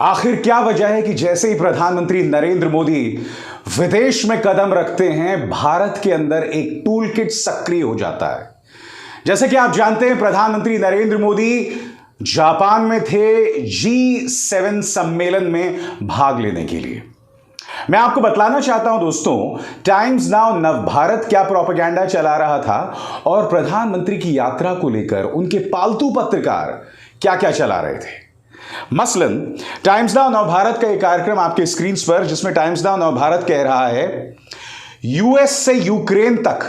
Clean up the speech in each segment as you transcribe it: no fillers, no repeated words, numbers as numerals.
आखिर क्या वजह है कि जैसे ही प्रधानमंत्री नरेंद्र मोदी विदेश में कदम रखते हैं, भारत के अंदर एक टूल किट सक्रिय हो जाता है। जैसे कि आप जानते हैं, प्रधानमंत्री नरेंद्र मोदी जापान में थे G7 सम्मेलन में भाग लेने के लिए। मैं आपको बतलाना चाहता हूं दोस्तों, टाइम्स नाउ नवभारत क्या प्रोपेगेंडा चला रहा था और प्रधानमंत्री की यात्रा को लेकर उनके पालतू पत्रकार क्या क्या चला रहे थे। मसलन टाइम्स नाउ नवभारत का एक कार्यक्रम आपके स्क्रीन पर, जिसमें टाइम्स नाउ नवभारत कह रहा है यूएस से यूक्रेन तक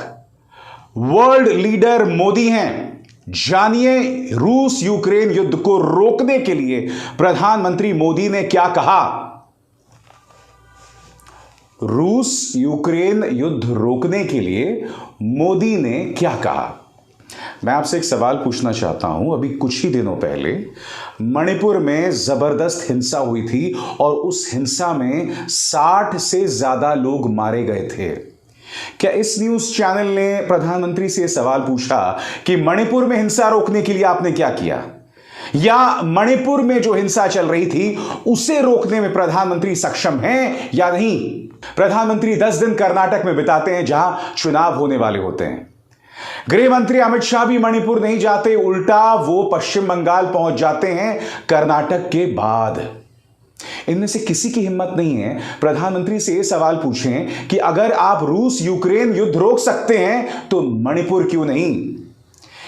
वर्ल्ड लीडर मोदी हैं, जानिए रूस यूक्रेन युद्ध को रोकने के लिए प्रधानमंत्री मोदी ने क्या कहा। रूस यूक्रेन युद्ध रोकने के लिए मोदी ने क्या कहा। मैं आपसे एक सवाल पूछना चाहता हूं। अभी कुछ ही दिनों पहले मणिपुर में जबरदस्त हिंसा हुई थी और उस हिंसा में 60 से ज्यादा लोग मारे गए थे। क्या इस न्यूज चैनल ने प्रधानमंत्री से सवाल पूछा कि मणिपुर में हिंसा रोकने के लिए आपने क्या किया, या मणिपुर में जो हिंसा चल रही थी उसे रोकने में प्रधानमंत्री सक्षम हैं या नहीं? प्रधानमंत्री 10 दिन कर्नाटक में बिताते हैं, जहां चुनाव होने वाले होते हैं। गृह मंत्री अमित शाह भी मणिपुर नहीं जाते, उल्टा वो पश्चिम बंगाल पहुंच जाते हैं कर्नाटक के बाद। इनमें से किसी की हिम्मत नहीं है प्रधानमंत्री से यह सवाल पूछें कि अगर आप रूस यूक्रेन युद्ध रोक सकते हैं तो मणिपुर क्यों नहीं?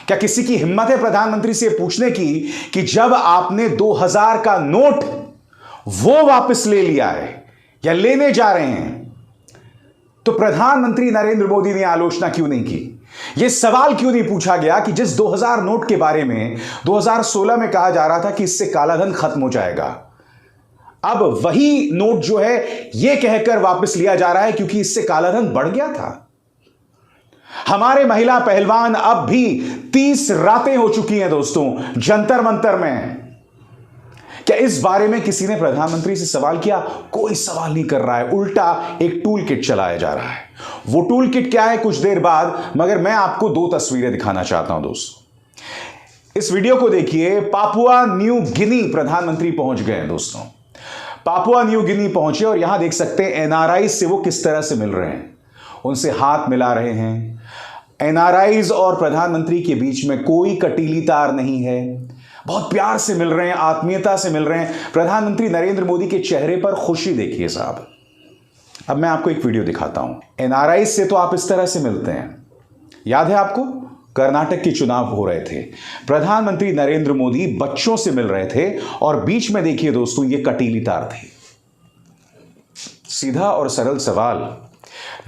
क्या किसी की हिम्मत है प्रधानमंत्री से पूछने की कि जब आपने 2000 का नोट वो वापस ले लिया है या लेने जा रहे हैं, तो प्रधानमंत्री नरेंद्र मोदी ने आलोचना क्यों नहीं की? यह सवाल क्यों नहीं पूछा गया कि जिस 2000 नोट के बारे में 2016 में कहा जा रहा था कि इससे कालाधन खत्म हो जाएगा, अब वही नोट जो है यह कहकर वापस लिया जा रहा है क्योंकि इससे कालाधन बढ़ गया था। हमारे महिला पहलवान अब भी 30 रातें हो चुकी हैं दोस्तों जंतर मंतर में। क्या इस बारे में किसी ने प्रधानमंत्री से सवाल किया? कोई सवाल नहीं कर रहा है, उल्टा एक टूल किट चलाया जा रहा है। वो टूल किट क्या है कुछ देर बाद, मगर मैं आपको 2 तस्वीरें दिखाना चाहता हूं दोस्तों। इस वीडियो को देखिए। पापुआ न्यू गिनी प्रधानमंत्री पहुंच गए हैं दोस्तों। पापुआ न्यू गिनी पहुंचे और यहां देख सकते हैं एनआरआई से वो किस तरह से मिल रहे हैं, उनसे हाथ मिला रहे हैं। एनआरआईज और प्रधानमंत्री के बीच में कोई कटीली तार नहीं है, बहुत प्यार से मिल रहे हैं, आत्मीयता से मिल रहे हैं। प्रधानमंत्री नरेंद्र मोदी के चेहरे पर खुशी देखिए साहब। अब मैं आपको एक वीडियो दिखाता हूं। एनआरआई से तो आप इस तरह से मिलते हैं। याद है आपको, कर्नाटक के चुनाव हो रहे थे, प्रधानमंत्री नरेंद्र मोदी बच्चों से मिल रहे थे और बीच में देखिए दोस्तों ये कटीली तार थी। सीधा और सरल सवाल,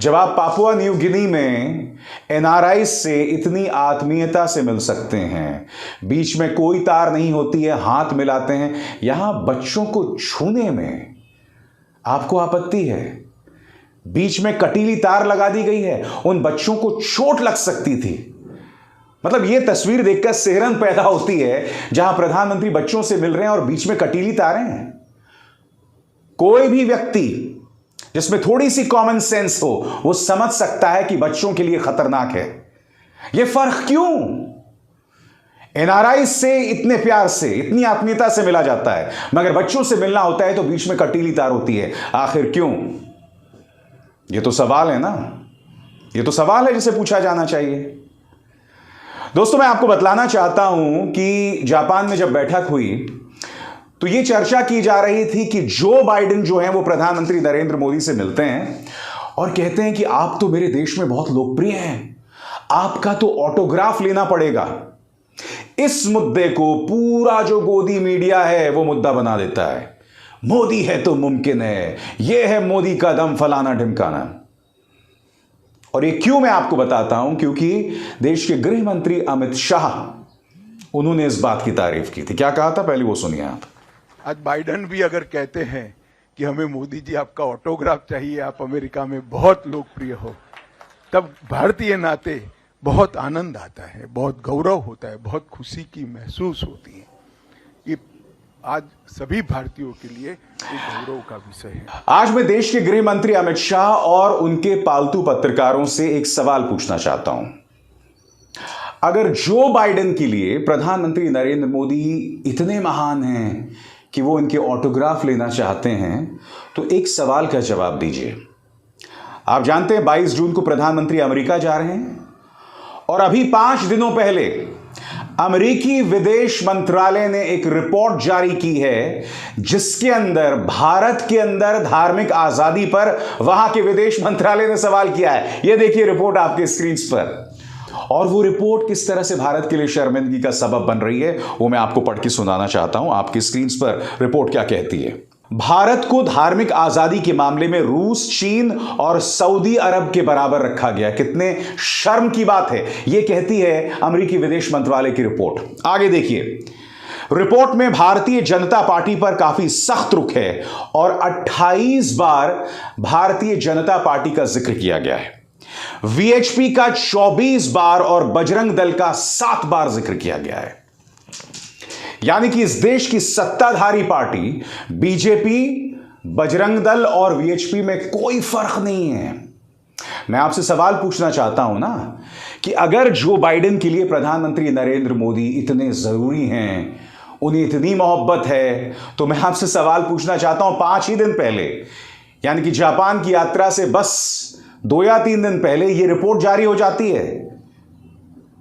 जब आप पापुआ न्यू गिनी में एनआरआई से इतनी आत्मीयता से मिल सकते हैं, बीच में कोई तार नहीं होती है, हाथ मिलाते हैं, यहां बच्चों को छूने में आपको आपत्ति है, बीच में कटीली तार लगा दी गई है, उन बच्चों को चोट लग सकती थी। मतलब यह तस्वीर देखकर सिहरन पैदा होती है जहां प्रधानमंत्री बच्चों से मिल रहे हैं और बीच में कटीली तारें हैं। कोई भी व्यक्ति जिसमें थोड़ी सी कॉमन सेंस हो वो समझ सकता है कि बच्चों के लिए खतरनाक है। यह फर्क क्यों? एनआरआई से इतने प्यार से, इतनी आत्मीयता से मिला जाता है, मगर बच्चों से मिलना होता है तो बीच में कटीली तार होती है। आखिर क्यों? यह तो सवाल है ना, यह तो सवाल है जिसे पूछा जाना चाहिए। दोस्तों मैं आपको बतलाना चाहता हूं कि जापान में जब बैठक हुई तो यह चर्चा की जा रही थी कि जो बाइडेन जो है वो प्रधानमंत्री नरेंद्र मोदी से मिलते हैं और कहते हैं कि आप तो मेरे देश में बहुत लोकप्रिय हैं, आपका तो ऑटोग्राफ लेना पड़ेगा। इस मुद्दे को पूरा जो गोदी मीडिया है वो मुद्दा बना देता है। मोदी है तो मुमकिन है, यह है मोदी का दम, फलाना ढिमकाना। और ये क्यों मैं आपको बताता हूं, क्योंकि देश के गृह मंत्री अमित शाह, उन्होंने इस बात की तारीफ की थी। क्या कहा था पहले वो सुनिए आप। आज बाइडेन भी अगर कहते हैं कि हमें मोदी जी आपका ऑटोग्राफ चाहिए, आप अमेरिका में बहुत लोकप्रिय हो, तब भारतीय नाते बहुत आनंद आता है, बहुत गौरव होता है, बहुत खुशी की महसूस होती है। ये आज सभी भारतीयों के लिए एक गौरव का विषय है। आज मैं देश के गृह मंत्री अमित शाह और उनके पालतू पत्रकारों से एक सवाल पूछना चाहता हूं। अगर जो बाइडेन के लिए प्रधानमंत्री नरेंद्र मोदी इतने महान हैं, कि वो इनके ऑटोग्राफ लेना चाहते हैं, तो एक सवाल का जवाब दीजिए। आप जानते हैं 22 जून को प्रधानमंत्री अमेरिका जा रहे हैं और अभी 5 दिनों पहले अमेरिकी विदेश मंत्रालय ने एक रिपोर्ट जारी की है जिसके अंदर भारत के अंदर धार्मिक आजादी पर वहां के विदेश मंत्रालय ने सवाल किया है। यह देखिए रिपोर्ट आपके स्क्रीन पर, और वो रिपोर्ट किस तरह से भारत के लिए शर्मिंदगी का सबब बन रही है वो मैं आपको पढ़ के सुनाना चाहता हूं। आपकी स्क्रीन पर रिपोर्ट क्या कहती है। भारत को धार्मिक आजादी के मामले में रूस, चीन और सऊदी अरब के बराबर रखा गया। कितने शर्म की बात है, यह कहती है अमेरिकी विदेश मंत्रालय की रिपोर्ट। आगे देखिए, रिपोर्ट में भारतीय जनता पार्टी पर काफी सख्त रुख है और 28 बार भारतीय जनता पार्टी का जिक्र किया गया है। वीएचपी का 24 बार और बजरंग दल का 7 बार जिक्र किया गया है। यानी कि इस देश की सत्ताधारी पार्टी बीजेपी, बजरंग दल और वीएचपी में कोई फर्क नहीं है। मैं आपसे सवाल पूछना चाहता हूं ना कि अगर जो बाइडेन के लिए प्रधानमंत्री नरेंद्र मोदी इतने जरूरी हैं, उन्हें इतनी मोहब्बत है, तो मैं आपसे सवाल पूछना चाहता हूं 5 ही दिन पहले, यानी कि जापान की यात्रा से बस 2 या 3 दिन पहले यह रिपोर्ट जारी हो जाती है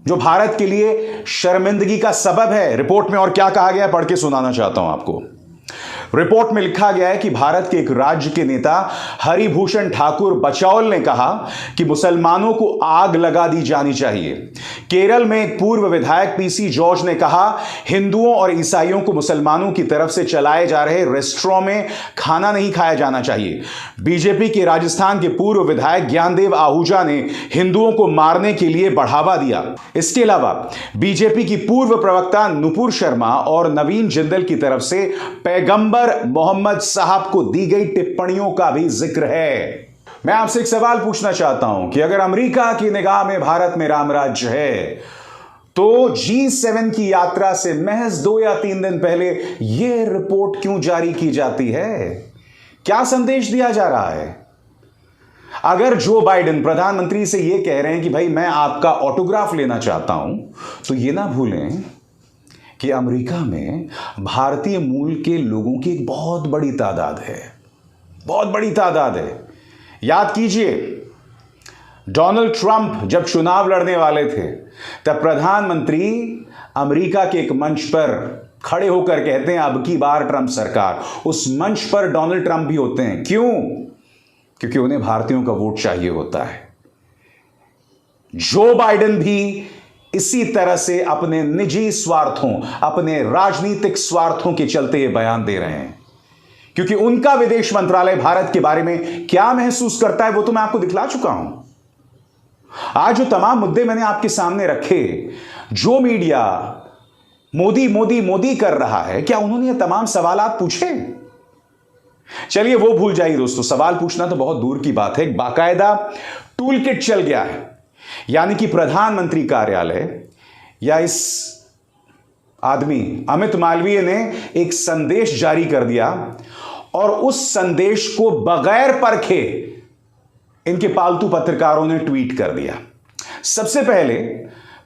जो भारत के लिए शर्मिंदगी का सबब है। रिपोर्ट में और क्या कहा गया है पढ़ के सुनाना चाहता हूं आपको। रिपोर्ट में लिखा गया है कि भारत के एक राज्य के नेता हरिभूषण ठाकुर बचौल ने कहा कि मुसलमानों को आग लगा दी जानी चाहिए। केरल में एक पूर्व विधायक पीसी जॉर्ज ने कहा हिंदुओं और ईसाइयों को मुसलमानों की तरफ से चलाए जा रहे रेस्टोरेंट में खाना नहीं खाया जाना चाहिए। बीजेपी के राजस्थान के पूर्व विधायक ज्ञानदेव आहूजा ने हिंदुओं को मारने के लिए बढ़ावा दिया। इसके अलावा बीजेपी की पूर्व प्रवक्ता नुपुर शर्मा और नवीन जिंदल की तरफ से पैगंबर मोहम्मद साहब को दी गई टिप्पणियों का भी जिक्र है। मैं आपसे एक सवाल पूछना चाहता हूं कि अगर अमेरिका की निगाह में भारत में राम राज्य है, तो G7 की यात्रा से महज 2 या 3 दिन पहले यह रिपोर्ट क्यों जारी की जाती है? क्या संदेश दिया जा रहा है? अगर जो बाइडेन प्रधानमंत्री से यह कह रहे हैं कि भाई मैं आपका ऑटोग्राफ लेना चाहता हूं, तो यह ना भूलें कि अमेरिका में भारतीय मूल के लोगों की एक बहुत बड़ी तादाद है, बहुत बड़ी तादाद है। याद कीजिए, डोनाल्ड ट्रंप जब चुनाव लड़ने वाले थे तब प्रधानमंत्री अमेरिका के एक मंच पर खड़े होकर कहते हैं अब की बार ट्रंप सरकार। उस मंच पर डोनाल्ड ट्रंप भी होते हैं। क्यों? क्योंकि उन्हें भारतीयों का वोट चाहिए होता है। जो बाइडेन भी इसी तरह से अपने निजी स्वार्थों, अपने राजनीतिक स्वार्थों के चलते ये बयान दे रहे हैं, क्योंकि उनका विदेश मंत्रालय भारत के बारे में क्या महसूस करता है वो तो मैं आपको दिखला चुका हूं। आज जो तमाम मुद्दे मैंने आपके सामने रखे, जो मीडिया मोदी मोदी मोदी कर रहा है, क्या उन्होंने ये तमाम सवालात पूछे? चलिए वो भूल जाइए दोस्तों, सवाल पूछना तो बहुत दूर की बात है। एक बाकायदा टूल किट चल गया है, यानी कि प्रधानमंत्री कार्यालय या इस आदमी अमित मालवीय ने एक संदेश जारी कर दिया और उस संदेश को बगैर परखे इनके पालतू पत्रकारों ने ट्वीट कर दिया। सबसे पहले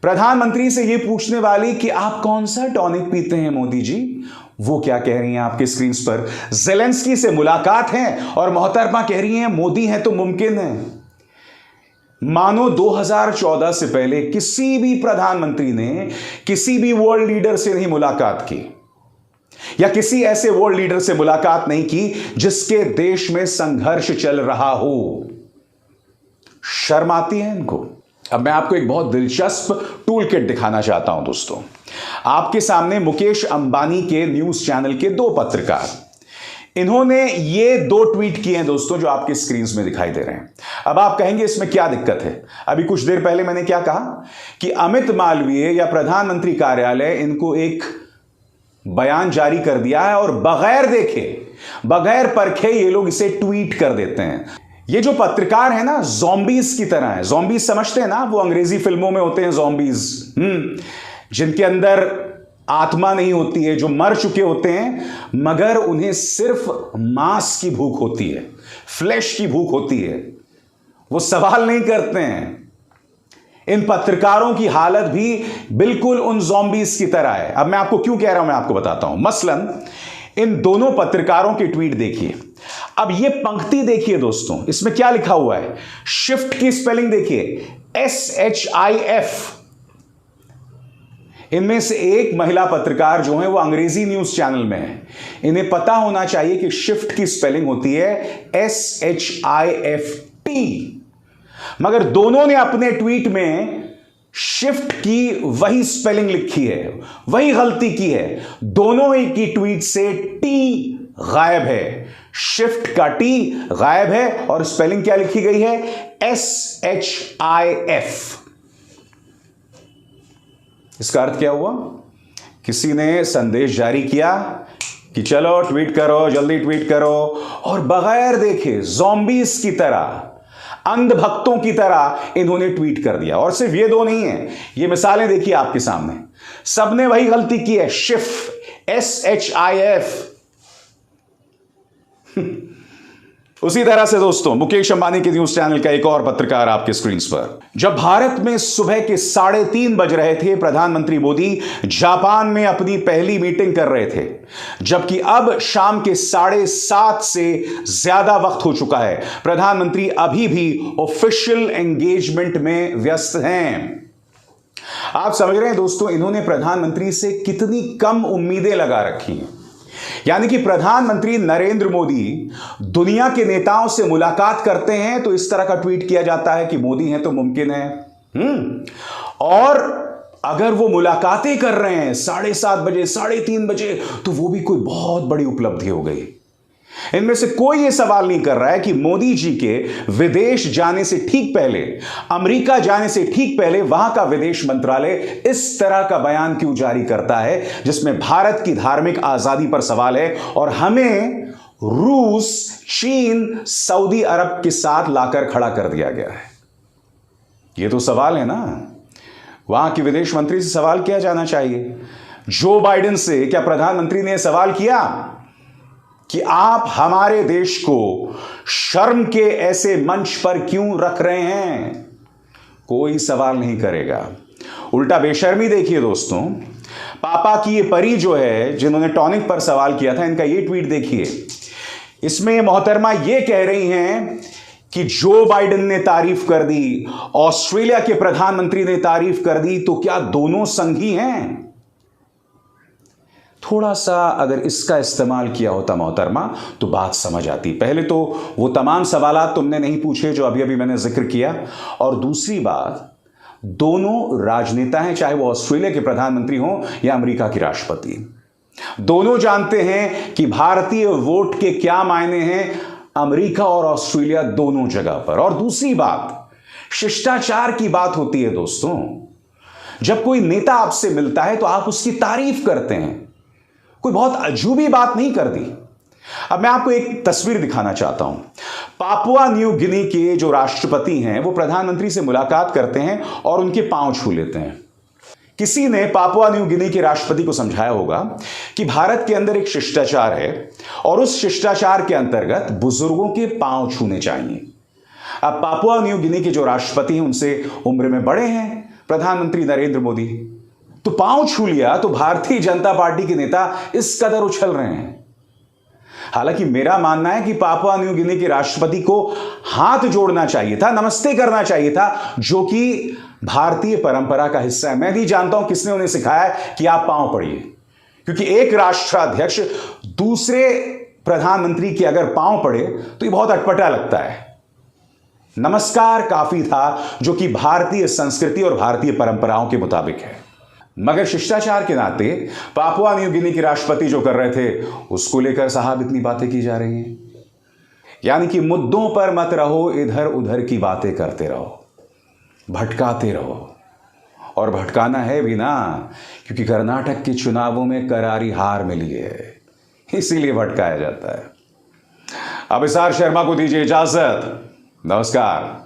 प्रधानमंत्री से यह पूछने वाली कि आप कौन सा टॉनिक पीते हैं मोदी जी, वो क्या कह रही हैं आपके स्क्रीन पर? ज़ेलेंस्की से मुलाकात है और मोहतरमा कह रही हैं मोदी हैं तो मुमकिन है। मानो 2014 से पहले किसी भी प्रधानमंत्री ने किसी भी वर्ल्ड लीडर से नहीं मुलाकात की, या किसी ऐसे वर्ल्ड लीडर से मुलाकात नहीं की जिसके देश में संघर्ष चल रहा हो। शर्म आती है इनको। अब मैं आपको एक बहुत दिलचस्प टूल किट दिखाना चाहता हूं दोस्तों। आपके सामने मुकेश अंबानी के न्यूज चैनल के 2 पत्रकार, इन्होंने ये 2 ट्वीट किए हैं दोस्तों जो आपके स्क्रीन में दिखाई दे रहे हैं। अब आप कहेंगे इसमें क्या दिक्कत है? अभी कुछ देर पहले मैंने क्या कहा कि अमित मालवीय या प्रधानमंत्री कार्यालय इनको एक बयान जारी कर दिया है और बगैर देखे, बगैर परखे ये लोग इसे ट्वीट कर देते हैं। ये जो पत्रकार है ना, ज़ॉम्बीज की तरह है। ज़ॉम्बीज समझते हैं ना, वो अंग्रेजी फिल्मों में होते हैं ज़ॉम्बीज, जिनके अंदर आत्मा नहीं होती है, जो मर चुके होते हैं, मगर उन्हें सिर्फ मांस की भूख होती है, फ्लैश की भूख होती है। वो सवाल नहीं करते हैं। इन पत्रकारों की हालत भी बिल्कुल उन ज़ॉम्बीज की तरह है। अब मैं आपको क्यों कह रहा हूं, मैं आपको बताता हूं। मसलन इन दोनों पत्रकारों के ट्वीट देखिए। अब ये पंक्ति देखिए दोस्तों, इसमें क्या लिखा हुआ है, शिफ्ट की स्पेलिंग देखिए, SHIF। इनमें से एक महिला पत्रकार जो है वो अंग्रेजी न्यूज चैनल में है, इन्हें पता होना चाहिए कि शिफ्ट की स्पेलिंग होती है SHIFT, मगर दोनों ने अपने ट्वीट में शिफ्ट की वही स्पेलिंग लिखी है, वही गलती की है। दोनों ही की ट्वीट से टी गायब है, शिफ्ट का टी गायब है और स्पेलिंग क्या लिखी गई है, SHIF। इसका अर्थ क्या हुआ, किसी ने संदेश जारी किया कि चलो ट्वीट करो, जल्दी ट्वीट करो, और बगैर देखे ज़ॉम्बीज की तरह, अंधभक्तों की तरह इन्होंने ट्वीट कर दिया। और सिर्फ ये दो नहीं है, ये मिसालें देखिए आपके सामने, सबने वही गलती की है, शिफ, SHIF। उसी तरह से दोस्तों मुकेश अंबानी के न्यूज चैनल का एक और पत्रकार आपके स्क्रीन पर, जब भारत में सुबह के 3:30 बज रहे थे, प्रधानमंत्री मोदी जापान में अपनी पहली मीटिंग कर रहे थे, जबकि अब शाम के 7:30 से ज्यादा वक्त हो चुका है। प्रधानमंत्री अभी भी ऑफिशियल एंगेजमेंट में व्यस्त हैं। आप समझ रहे हैं दोस्तों, इन्होंने प्रधानमंत्री से कितनी कम उम्मीदें लगा रखी हैं। यानी कि प्रधानमंत्री नरेंद्र मोदी दुनिया के नेताओं से मुलाकात करते हैं तो इस तरह का ट्वीट किया जाता है कि मोदी हैं तो मुमकिन है। और अगर वो मुलाकातें कर रहे हैं 7:30 बजे, 3:30 बजे, तो वो भी कोई बहुत बड़ी उपलब्धि हो गई। इनमें से कोई ये सवाल नहीं कर रहा है कि मोदी जी के विदेश जाने से ठीक पहले, अमेरिका जाने से ठीक पहले वहां का विदेश मंत्रालय इस तरह का बयान क्यों जारी करता है जिसमें भारत की धार्मिक आजादी पर सवाल है और हमें रूस, चीन, सऊदी अरब के साथ लाकर खड़ा कर दिया गया है। ये तो सवाल है ना, वहां के विदेश मंत्री से सवाल किया जाना चाहिए। जो बाइडेन से क्या प्रधानमंत्री ने सवाल किया कि आप हमारे देश को शर्म के ऐसे मंच पर क्यों रख रहे हैं? कोई सवाल नहीं करेगा। उल्टा बेशर्मी देखिए दोस्तों, पापा की ये परी जो है जिन्होंने टॉनिक पर सवाल किया था, इनका ये ट्वीट देखिए। इसमें मोहतरमा ये कह रही हैं कि जो बाइडेन ने तारीफ कर दी, ऑस्ट्रेलिया के प्रधानमंत्री ने तारीफ कर दी, तो क्या दोनों संगी हैं? थोड़ा सा अगर इसका इस्तेमाल किया होता मोहतरमा तो बात समझ आती। पहले तो वो तमाम सवालात तुमने नहीं पूछे जो अभी अभी मैंने जिक्र किया, और दूसरी बात, दोनों राजनेता हैं, चाहे वो ऑस्ट्रेलिया के प्रधानमंत्री हों या अमेरिका के राष्ट्रपति। दोनों जानते हैं कि भारतीय वोट के क्या मायने हैं अमेरिका और ऑस्ट्रेलिया दोनों जगह पर। और दूसरी बात, शिष्टाचार की बात होती है दोस्तों। जब कोई नेता आपसे मिलता है तो आप उसकी तारीफ करते हैं, कोई बहुत अजूबी बात नहीं कर दी। अब मैं आपको एक तस्वीर दिखाना चाहता हूं। पापुआ न्यू गिनी के जो राष्ट्रपति हैं वो प्रधानमंत्री से मुलाकात करते हैं और उनके पांव छू लेते हैं। किसी ने पापुआ न्यू गिनी के राष्ट्रपति को समझाया होगा कि भारत के अंदर एक शिष्टाचार है और उस शिष्टाचार के अंतर्गत बुजुर्गों के पांव छूने चाहिए। अब पापुआ न्यू गिनी के जो राष्ट्रपति हैं उनसे उम्र में बड़े हैं प्रधानमंत्री नरेंद्र मोदी, तो पांव छू लिया तो भारतीय जनता पार्टी के नेता इस कदर उछल रहे हैं। हालांकि मेरा मानना है कि पापुआ न्यू गिनी के राष्ट्रपति को हाथ जोड़ना चाहिए था, नमस्ते करना चाहिए था, जो कि भारतीय परंपरा का हिस्सा है। मैं नहीं जानता हूं किसने उन्हें सिखाया कि आप पांव पड़िए, क्योंकि एक राष्ट्राध्यक्ष दूसरे प्रधानमंत्री के अगर पांव पड़े तो ये बहुत अटपटा लगता है। नमस्कार काफी था, जो कि भारतीय संस्कृति और भारतीय परंपराओं के मुताबिक है। मगर शिष्टाचार के नाते पापुआ न्यू गिनी के राष्ट्रपति जो कर रहे थे उसको लेकर साहब इतनी बातें की जा रही हैं। यानी कि मुद्दों पर मत रहो, इधर उधर की बातें करते रहो, भटकाते रहो। और भटकाना है भी ना, क्योंकि कर्नाटक के चुनावों में करारी हार मिली है, इसीलिए भटकाया जाता है। अब एसआर शर्मा को दीजिए इजाजत। नमस्कार।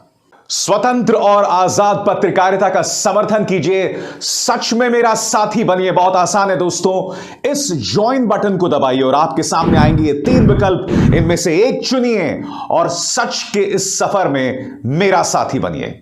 स्वतंत्र और आजाद पत्रकारिता का समर्थन कीजिए, सच में मेरा साथी बनिए। बहुत आसान है दोस्तों, इस ज्वाइन बटन को दबाइए और आपके सामने आएंगे ये 3 विकल्प, इनमें से एक चुनिए और सच के इस सफर में मेरा साथी बनिए।